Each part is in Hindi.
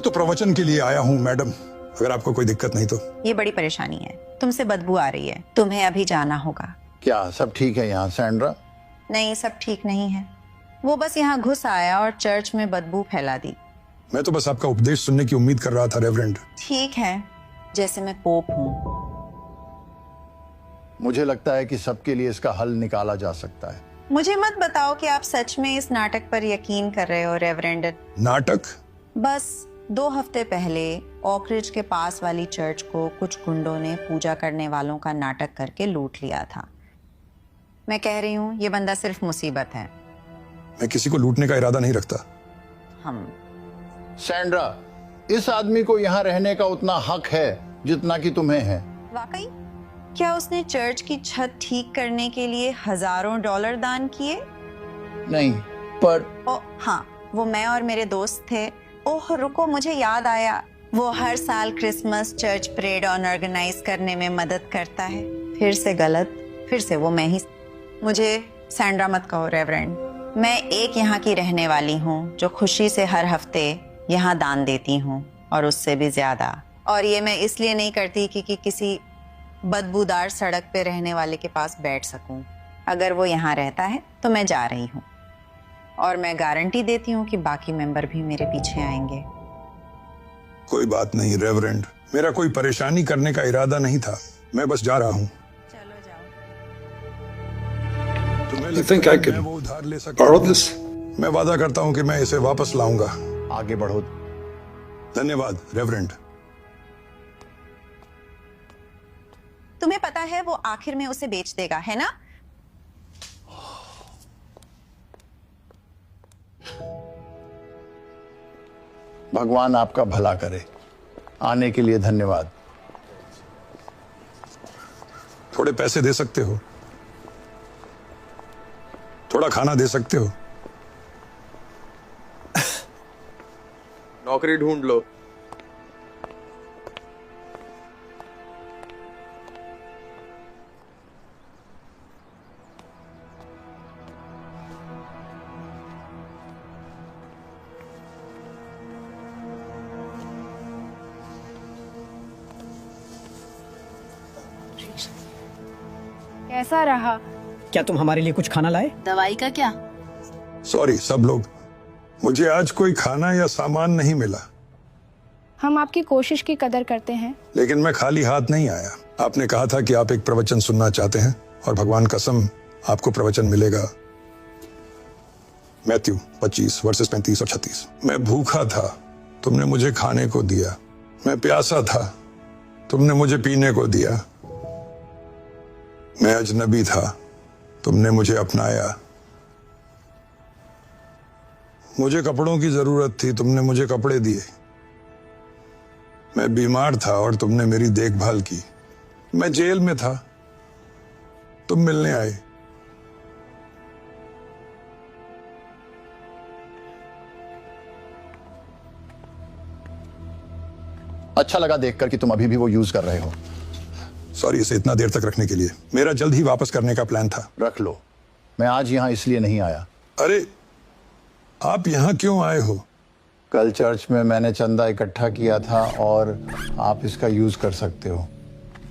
तो प्रवचन के लिए आया हूँ मैडम, अगर आपको कोई दिक्कत नहीं तो। ये बड़ी परेशानी है, तुमसे बदबू आ रही है, तुम्हें अभी जाना होगा। क्या सब ठीक है यहाँ सैंड्रा? नहीं, सब ठीक नहीं है। वो बस यहाँ घुस आया और चर्च में बदबू फैला दी। मैं तो बस आपका उपदेश सुनने की उम्मीद कर रहा था रेवरेंड। ठीक है, जैसे मैं पोप हूँ। मुझे लगता है कि सबके लिए इसका हल निकाला जा सकता है। मुझे मत बताओ कि आप सच में इस नाटक पर यकीन कर रहे हो रेवरेंड। नाटक? बस 2 हफ्ते पहले ऑकरिज के पास वाली चर्च को कुछ गुंडों ने पूजा करने वालों का नाटक करके लूट लिया था। मैं कह रही हूँ ये बंदा सिर्फ मुसीबत है। मैं किसी को लूटने का इरादा नहीं रखता। हम सैंड्रा, इस आदमी को यहाँ रहने का उतना हक है जितना कि तुम्हें है। वाकई? क्या उसने चर्च की छत ठीक करने के लिए हजारों डॉलर दान किए? नहीं, पर ओ हाँ, वो मैं और मेरे दोस्त थे। ओह रुको, मुझे याद आया, वो हर साल क्रिसमस चर्च परेड ऑर्गेनाइज करने में मदद करता है। फिर से गलत, फिर से वो मैं ही। मुझे सैंड्रा मत कहो रेवरेंड। मैं एक यहाँ की रहने वाली हूँ जो खुशी से हर हफ्ते यहाँ दान देती हूँ, और उससे भी ज्यादा। और ये मैं इसलिए नहीं करती कि किसी बदबूदार सड़क पे रहने वाले के पास बैठ सकूं। अगर वो यहाँ रहता है तो मैं जा रही हूँ, और मैं गारंटी देती हूँ कि बाकी मेंबर भी मेरे पीछे आएंगे। कोई बात नहीं रेवरेंड, मेरा कोई परेशानी करने का इरादा नहीं था, मैं बस जा रहा हूँ। चलो जाओ। तुम्हें You लगता think है I could मैं वो उधार ले सकता borrow हूँ? this? मैं वादा करता हूँ कि मैं इसे वापस लाऊंगा। आगे बढ़ो। धन्यवाद रेवरेंड। तुम्हें पता है वो आखिर में उसे बेच देगा, है ना? भगवान आपका भला करे। आने के लिए धन्यवाद। थोड़े पैसे दे सकते हो? थोड़ा खाना दे सकते हो? नौकरी ढूंढ लो। कैसा रहा? क्या तुम हमारे लिए कुछ खाना लाए? दवाई का क्या? सॉरी सब लोग, मुझे आज कोई खाना या सामान नहीं मिला। हम आपकी कोशिश की कदर करते हैं। लेकिन मैं खाली हाथ नहीं आया। आपने कहा था कि आप एक प्रवचन सुनना चाहते हैं, और भगवान कसम आपको प्रवचन मिलेगा। मैथ्यू 25 वर्सेस 35 और 36। मैं भूखा था, तुमने मुझे खाने को दिया। मैं प्यासा था, तुमने मुझे पीने को दिया। मैं अजनबी था, तुमने मुझे अपनाया। मुझे कपड़ों की जरूरत थी, तुमने मुझे कपड़े दिए। मैं बीमार था और तुमने मेरी देखभाल की। मैं जेल में था, तुम मिलने आए। अच्छा लगा देखकर कि तुम अभी भी वो यूज कर रहे हो। सॉरी इसे इतना देर तक रखने के लिए। मेरा जल्द ही वापस करने का प्लान था। रख लो। मैं आज यहाँ इसलिए नहीं आया। अरे आप यहाँ क्यों आए हो? कल चर्च में मैंने चंदा इकट्ठा किया था और आप इसका यूज कर सकते हो।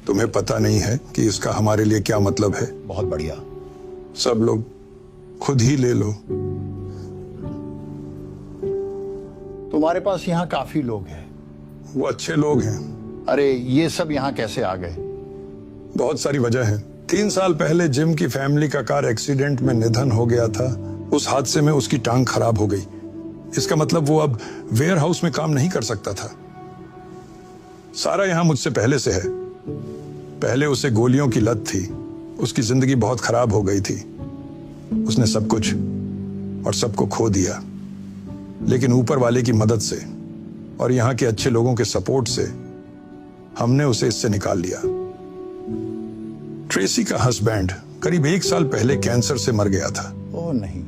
तुम्हें पता नहीं है कि इसका हमारे लिए क्या मतलब है? बहुत बढ़िया। सब लोग खुद ही ले लो। तुम्हारे पास यहाँ काफी लोग हैं। वो अच्छे लोग हैं। अरे ये सब यहाँ कैसे आ गए? बहुत सारी वजह है। 3 साल पहले जिम की फैमिली का कार एक्सीडेंट में निधन हो गया था। उस हादसे में उसकी टांग खराब हो गई। इसका मतलब वो अब वेयर हाउस में काम नहीं कर सकता था। सारा यहाँ मुझसे पहले से है। पहले उसे गोलियों की लत थी। उसकी जिंदगी बहुत खराब हो गई थी। उसने सब कुछ और सबको खो दिया। लेकिन ऊपर वाले की मदद से और यहाँ के अच्छे लोगों के सपोर्ट से हमने उसे इससे निकाल लिया। ट्रेसी का हस्बैंड करीब 1 साल पहले कैंसर से मर गया था। ओह नहीं।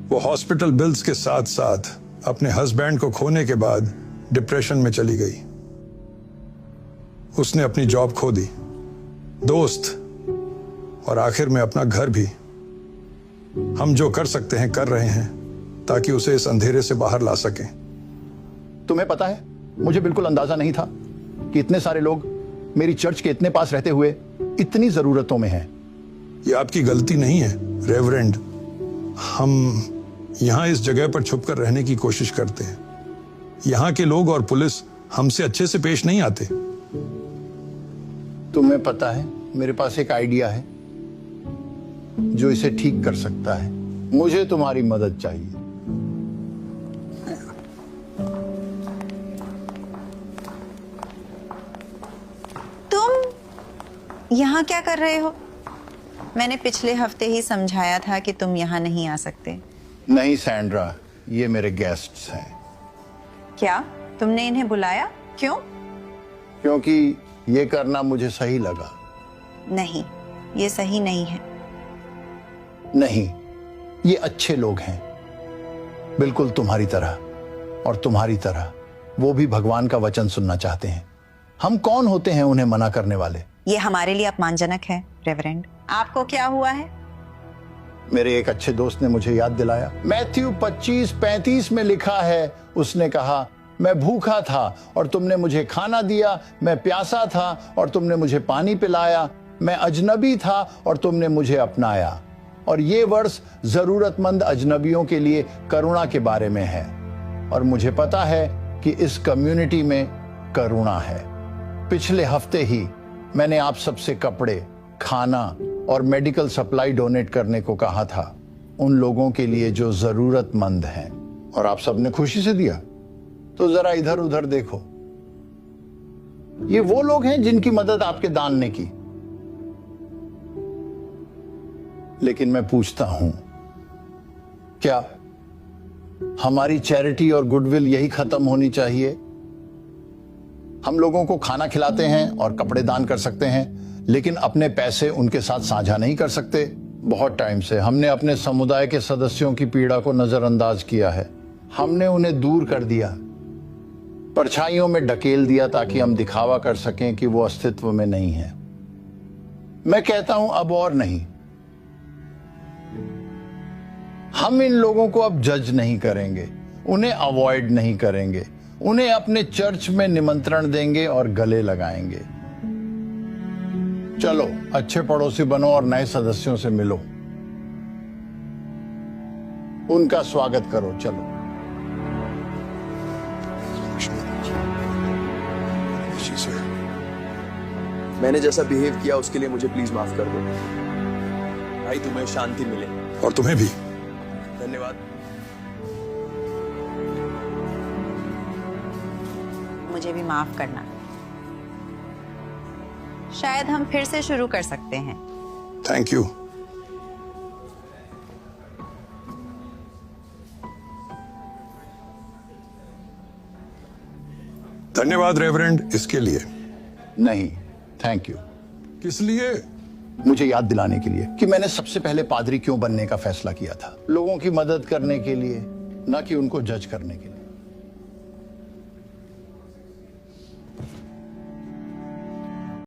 वो हॉस्पिटल बिल्स के साथ साथ अपने हस्बैंड को खोने के बाद डिप्रेशन में चली गई। उसने अपनी जॉब खो दी, दोस्त और आखिर में अपना घर भी। हम जो कर सकते हैं कर रहे हैं ताकि उसे इस अंधेरे से बाहर ला सकें। तुम्हें पता है मुझे बिल्कुल अंदाजा नहीं था कि इतने सारे लोग मेरी चर्च के इतने पास रहते हुए इतनी जरूरतों में हैं। ये आपकी गलती नहीं है रेवरेंड। हम यहाँ इस जगह पर छुप कर रहने की कोशिश करते हैं। यहाँ के लोग और पुलिस हमसे अच्छे से पेश नहीं आते। तुम्हें पता है, मेरे पास एक आइडिया है जो इसे ठीक कर सकता है। मुझे तुम्हारी मदद चाहिए। तुम यहाँ क्या कर रहे हो? मैंने पिछले हफ्ते ही समझाया था कि तुम यहाँ नहीं आ सकते। नहीं सैंड्रा, ये मेरे गेस्ट्स हैं। क्या तुमने इन्हें बुलाया? क्यों? क्योंकि ये करना मुझे सही लगा। नहीं, ये सही नहीं है। नहीं, ये अच्छे लोग हैं, बिल्कुल तुम्हारी तरह। और तुम्हारी तरह वो भी भगवान का वचन सुनना चाहते हैं। हम कौन होते हैं उन्हें मना करने वाले? ये हमारे लिए अपमानजनक है रेवरेंड। आपको क्या हुआ है? मेरे एक अच्छे दोस्त ने मुझे याद दिलाया। मैथ्यू 25:35 में लिखा है, उसने कहा, मैं भूखा था और तुमने मुझे खाना दिया, मैं प्यासा था और तुमने मुझे पानी पिलाया, मैं अजनबी था और तुमने मुझे अपनाया। और ये वर्ष जरूरतमंद अजनबियों के लिए करुणा के बारे में है। और मुझे पता है कि इस कम्युनिटी में करुणा है। पिछले हफ्ते ही मैंने आप सबसे कपड़े, खाना और मेडिकल सप्लाई डोनेट करने को कहा था, उन लोगों के लिए जो जरूरतमंद हैं। और आप सबने खुशी से दिया। तो जरा इधर उधर देखो, ये वो लोग हैं जिनकी मदद आपके दान ने की। लेकिन मैं पूछता हूं, क्या हमारी चैरिटी और गुडविल यही खत्म होनी चाहिए? हम लोगों को खाना खिलाते हैं और कपड़े दान कर सकते हैं, लेकिन अपने पैसे उनके साथ साझा नहीं कर सकते। बहुत टाइम से हमने अपने समुदाय के सदस्यों की पीड़ा को नजरअंदाज किया है। हमने उन्हें दूर कर दिया, परछाइयों में ढकेल दिया ताकि हम दिखावा कर सकें कि वो अस्तित्व में नहीं है। मैं कहता हूं, अब और नहीं। हम इन लोगों को अब जज नहीं करेंगे, उन्हें अवॉइड नहीं करेंगे, उन्हें अपने चर्च में निमंत्रण देंगे और गले लगाएंगे। चलो, अच्छे पड़ोसी बनो और नए सदस्यों से मिलो, उनका स्वागत करो। चलो। मैंने जैसा बिहेव किया उसके लिए मुझे प्लीज माफ कर दो। भाई, तुम्हें शांति मिले। और तुम्हें भी। धन्यवाद। मुझे भी माफ करना। शायद हम फिर से शुरू कर सकते हैं। Thank you. धन्यवाद रेवरेंड इसके लिए। नहीं, थैंक यू। किस लिए? मुझे याद दिलाने के लिए कि मैंने सबसे पहले पादरी क्यों बनने का फैसला किया था। लोगों की मदद करने के लिए, ना कि उनको जज करने के लिए।